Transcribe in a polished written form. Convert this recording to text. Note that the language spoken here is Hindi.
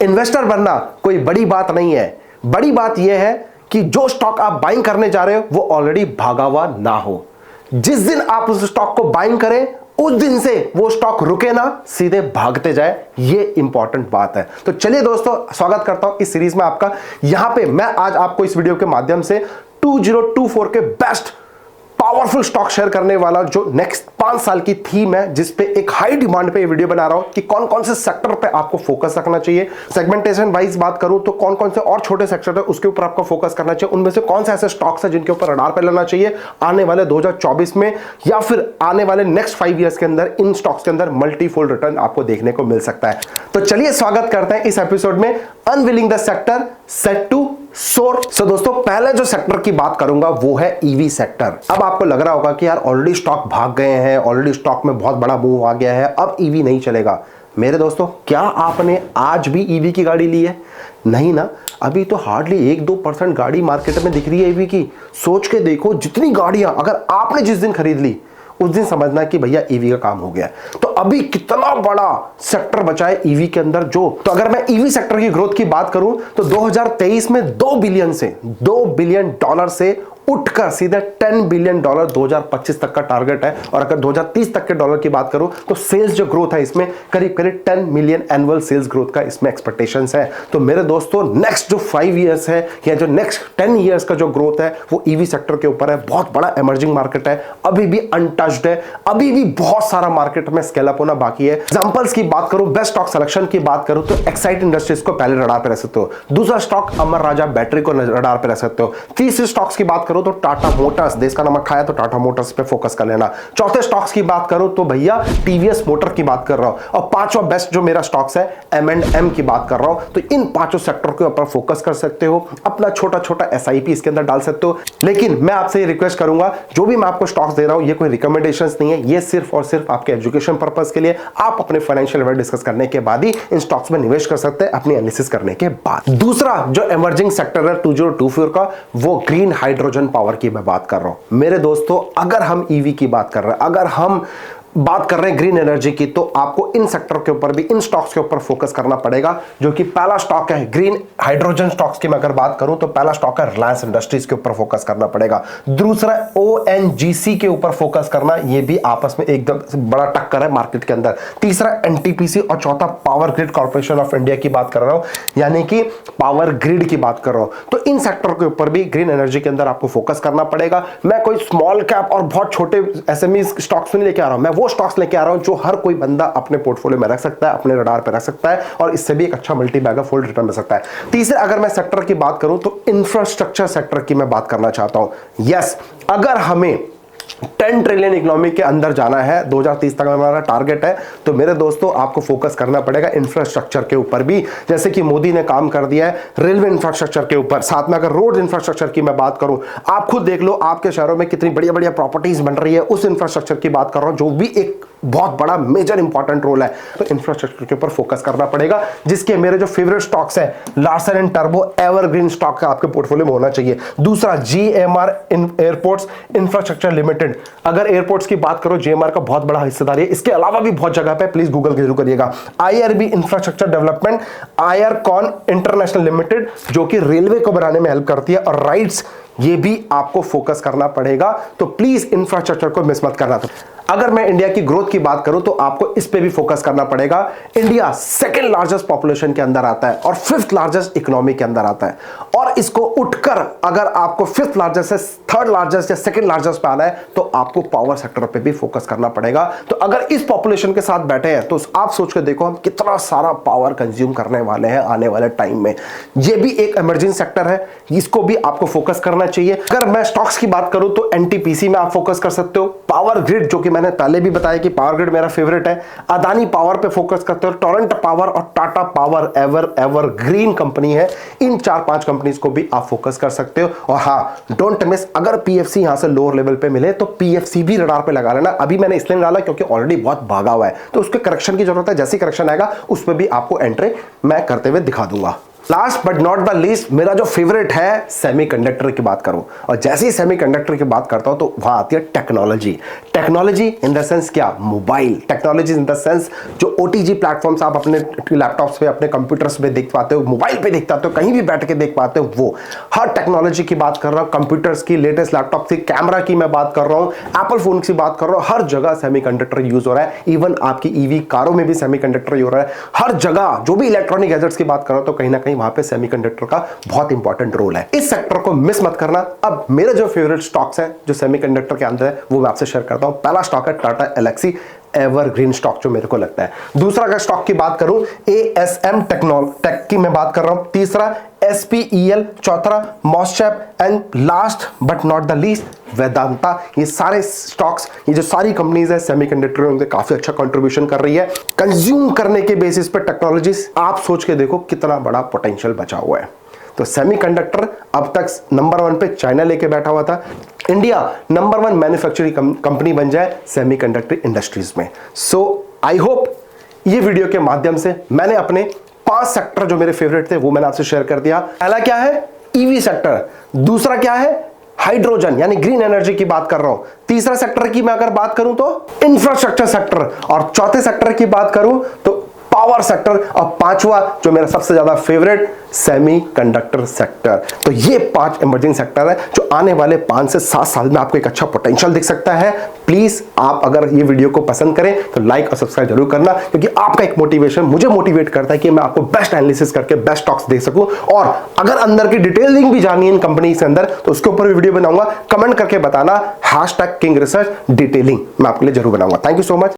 इन्वेस्टर बनना कोई बड़ी बात नहीं है। बड़ी बात यह है कि जो स्टॉक आप बाइंग करने जा रहे हो वो ऑलरेडी भागा हुआ ना हो। जिस दिन आप उस स्टॉक को बाइंग करें उस दिन से वो स्टॉक रुके ना, सीधे भागते जाए। ये इंपॉर्टेंट बात है। तो चलिए दोस्तों, स्वागत करता हूं इस सीरीज में आपका। यहां पे मैं आज आपको इस वीडियो के माध्यम से 2024 के बेस्ट पावरफुल स्टॉक शेयर करने वाला जो नेक्स्ट 5 साल की थीम है, जिस पे एक हाई डिमांड पे ये वीडियो बना रहा हूं कि कौन कौन से सेक्टर पे आपको फोकस रखना चाहिए। सेगमेंटेशन वाइज बात करूं तो कौन कौन से और छोटे सेक्टर है उसके ऊपर आपको फोकस करना चाहिए। उनमें से कौन से ऐसे स्टॉक्स है जिनके ऊपर रडार पे लेना चाहिए आने वाले 2024 में, या फिर आने वाले नेक्स्ट 5 ईयर्स के अंदर इन स्टॉक्स के अंदर मल्टीफोल्ड रिटर्न आपको देखने को मिल सकता है। तो चलिए स्वागत करते हैं इस एपिसोड में unveiling the sector set to soar. So दोस्तों, पहले जो सेक्टर की बात करूंगा वो है ईवी सेक्टर। अब आपको लग रहा होगा कि यार ऑलरेडी स्टॉक भाग गए हैं, ऑलरेडी स्टॉक में बहुत बड़ा मूव आ गया है, अब ईवी नहीं चलेगा। मेरे दोस्तों, क्या आपने आज भी ईवी की गाड़ी ली है? नहीं ना। अभी तो हार्डली 1-2% गाड़ी मार्केट में दिख रही है ईवी की। सोच के देखो, जितनी गाड़ियां अगर आपने जिस दिन खरीद ली उस दिन समझना कि भैया ईवी का काम हो गया। तो अभी कितना बड़ा सेक्टर बचा है ईवी के अंदर तो अगर मैं ईवी सेक्टर की ग्रोथ की बात करूं तो 2023 में $2 बिलियन से उठकर सीधे $10 बिलियन 2025 तक का टारगेट है। और अगर 2030 तक के डॉलर की बात करूं तो सेल्स जो ग्रोथ है इसमें करीब 10 मिलियन एनुअल सेल्स ग्रोथ का इसमें एक्सपेक्टेशंस है। तो मेरे दोस्तों, नेक्स्ट जो 5 इयर्स है या जो नेक्स्ट 10 इयर्स का जो ग्रोथ है वो ईवी सेक्टर के ऊपर है। बहुत बड़ा इमर्जिंग मार्केट है, अभी भी अनटच्ड है, अभी भी बहुत सारा मार्केट में स्केल अप होना बाकी है। एग्जांपल्स की बात करूं, बेस्ट स्टॉक सिलेक्शन की बात करूं तो एक्साइट इंडस्ट्रीज को पहले रडार पे रख सकते हो। दूसरा स्टॉक अमर राजा बैटरी को रडार पे रख सकते हो। तीसरे स्टॉक्स की बात करूं तो टाटा मोटर्स, देश का नमक खाया तो टाटा मोटर्स पे फोकस कर लेना। चौथे स्टॉक्स की बात करूं तो भैया टीवीएस मोटर की बात कर रहा हूं। और पांचवा बेस्ट जो मेरा स्टॉक्स है M&M की बात कर रहा हूं। तो इन पांचों सेक्टर के ऊपर फोकस कर सकते हो, अपना छोटा छोटा SIP इसके अंदर डाल सकते हो। लेकिन मैं आपसे ये रिक्वेस्ट करूंगा, जो भी मैं आपको स्टॉक्स दे रहा हूं ये कोई रिकमेंडेशंस नहीं है, ये सिर्फ और सिर्फ आपके एजुकेशन पर्पस के लिए। आप अपने फाइनेंशियल वेल डिस्कस करने के बाद ही इन स्टॉक्स में निवेश कर सकते हैं, अपनी एनालिसिस करने के बाद। दूसरा जो इमर्जिंग सेक्टर है 2024 का, वो ग्रीन हाइड्रोजन पावर की मैं बात कर रहा हूं। मेरे दोस्तों, अगर हम ईवी की बात कर रहे हैं, अगर हम बात कर रहे हैं ग्रीन एनर्जी की, तो आपको इन सेक्टर के ऊपर भी, इन स्टॉक्स के ऊपर फोकस करना पड़ेगा। जो कि पहला स्टॉक है ग्रीन हाइड्रोजन स्टॉक्स की मैं अगर बात करूं तो पहला स्टॉक है रिलायंस इंडस्ट्रीज के ऊपर फोकस करना पड़ेगा। दूसरा ONGC के ऊपर फोकस करना, ये भी आपस में एकदम बड़ा टक्कर है मार्केट के अंदर। तीसरा NTPC और चौथा power grid corporation of India की बात कर रहा हूं, यानी कि पावर ग्रिड की बात कर रहा हूं। तो इन सेक्टर के ऊपर भी ग्रीन एनर्जी के अंदर आपको फोकस करना पड़ेगा। मैं कोई स्मॉल कैप और बहुत छोटे SME स्टॉक्स नहीं लेके आ रहा हूं, मैं वो स्टॉक्स लेके आ रहा हूं जो हर कोई बंदा अपने पोर्टफोलियो में रख सकता है, अपने रडार पे रख सकता है, और इससे भी एक अच्छा मल्टी बैगर फोल्ड रिटर्न मिल सकता है। तीसरे अगर मैं सेक्टर की बात करूं तो इंफ्रास्ट्रक्चर सेक्टर की मैं बात करना चाहता हूं। यस, अगर हमें 10 ट्रिलियन इकोनॉमी के अंदर जाना है, 2030 तक हमारा टारगेट है, तो मेरे दोस्तों आपको फोकस करना पड़ेगा इंफ्रास्ट्रक्चर के ऊपर भी। जैसे कि मोदी ने काम कर दिया है रेलवे इंफ्रास्ट्रक्चर के ऊपर, साथ में अगर रोड इंफ्रास्ट्रक्चर की मैं बात करूं, आप खुद देख लो आपके शहरों में कितनी बढ़िया बढ़िया प्रॉपर्टीज बन रही है, उस इंफ्रास्ट्रक्चर की बात कर रहा हूं, जो भी एक बहुत बड़ा मेजर इंपॉर्टेंट रोल है। तो इंफ्रास्ट्रक्चर के ऊपर फोकस करना पड़ेगा, जिसके मेरे जो फेवरेट स्टॉक्स है Larsen and turbo evergreen stock आपके पोर्टफोलियो में होना चाहिए। दूसरा GMR एयरपोर्ट्स इंफ्रास्ट्रक्चर लिमिटेड, अगर एयरपोर्ट्स की बात करो GMR का बहुत बड़ा हिस्सेदारी है, इसके अलावा भी बहुत जगह पे, प्लीज गूगल जरूर करिएगा। IRB infrastructure development, Ircon international limited जो कि रेलवे को बनाने में हेल्प करती है, और राइट्स, ये भी आपको फोकस करना पड़ेगा। तो प्लीज इंफ्रास्ट्रक्चर को मिस मत करना। अगर मैं इंडिया की ग्रोथ की बात करूं तो आपको इस पे भी फोकस करना पड़ेगा। इंडिया सेकंड लार्जेस्ट पॉपुलेशन के अंदर आता है और 5th लार्जेस्ट इकोनॉमी के अंदर आता है, और इसको उठकर अगर आपको 5th लार्जेस्ट से 3rd लार्जेस्ट या 2nd लार्जेस्ट पे आना है तो आपको पावर सेक्टर पे भी फोकस करना पड़ेगा। तो अगर इस पॉपुलेशन के साथ बैठे हैं तो आप सोच के देखो हम कितना सारा पावर कंज्यूम करने वाले हैं आने वाले टाइम में। ये भी एक इमर्जिंग सेक्टर है, इसको भी आपको फोकस करना चाहिए। अगर मैं स्टॉक्स की बात करूं तो NTPC में आप फोकस कर सकते हो। पावर ग्रिड, जो कि मैंने पहले भी बताया कि पावर ग्रिड मेरा फेवरेट है, अदानी पावर पे फोकस करते हो। टोरेंट पावर और टाटा पावर एवरग्रीन कंपनी है, इन 4-5 कंपनीज को भी आप फोकस कर सकते हो। और हां, डोंट मिस, अगर PFC यहां से लोअर लेवल पे मिले तो PFC भी रडार पे लगा लेना। अभी मैंने इसलिए डाला क्योंकि ऑलरेडी बहुत भागा हुआ है, तो उसके करेक्शन की जरूरत है। जैसी करेक्शन आएगा उस पर भी आपको एंट्री मैं करते हुए दिखा दूंगा। Last but not the least, मेरा जो फेवरेट है सेमीकंडक्टर की बात करूं, और जैसे ही सेमीकंडक्टर की बात करता हूं तो वहां आती है technology. Technology in the sense क्या? Mobile technology in the sense जो ओटीजी प्लेटफॉर्म्स आप अपने लैपटॉप्स पे, अपने कंप्यूटर्स पे देख पाते हो, मोबाइल पे देख पाते हो, कहीं भी बैठ के देख पाते हो, वो हर टेक्नोलॉजी की बात कर रहा हूं। कंप्यूटर्स की, लेटेस्ट लैपटॉप की, कैमरा की मैं बात कर रहा हूं, एप्पल फोन की बात कर रहा हूं, हर जगह सेमीकंडक्टर यूज हो रहा है। इवन आपकी ईवी कारों में भी सेमीकंडक्टर यूज हो रहा है। हर जगह जो भी इलेक्ट्रॉनिक गैजेट्स की बात कर रहा हूं तो कहीं ना कहीं वहां पे सेमीकंडक्टर का बहुत इंपॉर्टेंट रोल है। इस सेक्टर को मिस मत करना। अब मेरे जो फेवरेट स्टॉक्स हैं जो सेमीकंडक्टर के अंदर है वो मैं आपसे शेयर करता हूं। पहला स्टॉक है टाटा एलेक्सी, एवरग्रीन स्टॉक जो मेरे को लगता है। दूसरा अगर स्टॉक की बात करूं एएसएम टेक की मैं बात कर रहा हूं। तीसरा एसपीईएल, चौथा MosChip and last but not the least Vedanta. ये सारे स्टॉक्स, ये जो सारी कंपनीज है सेमीकंडक्टर में, उनके काफी अच्छा कंट्रीब्यूशन कर रही है। कंज्यूम करने के बेसिस पे टेक्नोलॉजीज, आप सोच के देखो कितना बड़ा पोटेंशियल बचा हुआ है। तो सेमीकंडक्टर अब तक नंबर 1 पे चाइना लेके बैठा हुआ था। इंडिया नंबर 1 मैन्युफैक्चरिंग कंपनी बन जाए सेमीकंडक्टर इंडस्ट्रीज में। सो आई होप ये वीडियो के माध्यम से मैंने अपने 5 सेक्टर जो मेरे फेवरेट थे वो मैंने आपसे शेयर कर दिया। पहला क्या है? EV sector. दूसरा क्या है? हाइड्रोजन यानी ग्रीन एनर्जी की बात कर रहा हूं। तीसरा सेक्टर की मैं अगर बात करूं तो इंफ्रास्ट्रक्चर सेक्टर, और चौथे सेक्टर की बात करूं तो पावर सेक्टर, और पांचवा जो मेरा सबसे ज्यादा फेवरेट सेमीकंडक्टर सेक्टर। तो ये 5 इमर्जिंग सेक्टर है जो आने वाले 5 से 7 साल में आपको एक अच्छा पोटेंशियल दिख सकता है। प्लीज आप अगर ये वीडियो को पसंद करें तो लाइक और सब्सक्राइब जरूर करना, क्योंकि आपका एक मोटिवेशन मुझे मोटिवेट करता है कि मैं आपको बेस्ट एनालिसिस करके बेस्ट स्टॉक्स दे सकूं। और अगर अंदर की डिटेलिंग भी जानी है इन कंपनी के अंदर तो उसके ऊपर वीडियो बनाऊंगा। कमेंट करके बताना #KingResearch डिटेलिंग, मैं आपके लिए जरूर बनाऊंगा। Thank you so much.